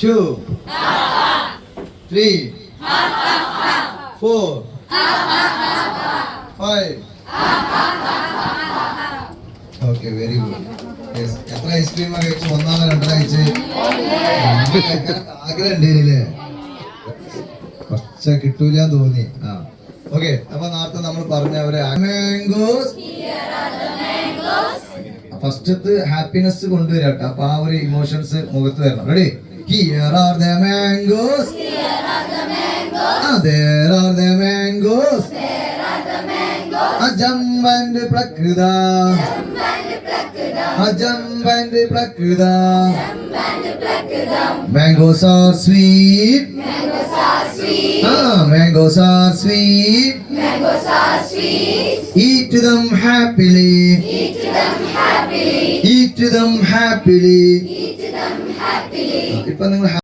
2 3 4 5 okay very good. എത്ര ഐസ്ക്രീമാണ് കഴിച്ചു? ഒന്നാമത് രണ്ടര കഴിച്ച് ആഗ്രഹം ഉണ്ടല്ലേ? കുറച്ച് കിട്ടൂല തോന്നി. ആ ഓക്കെ. അപ്പൊ നേരത്തെ നമ്മൾ പറഞ്ഞ ഒരു മാംഗോസ് ഫസ്റ്റത്തെ ഹാപ്പിനെസ് കൊണ്ടുവരാട്ടെ. അപ്പൊ ആ ഒരു ഇമോഷൻസ് മുഖത്ത് വരണം. Ready? Here are the mangoes. There are the mangoes. Jump and pluck them. Jump and pluck them. Mangoes are sweet. Mangoes are sweet. Eat them happily. Eat them happily. ഇപ്പൊ നിങ്ങൾ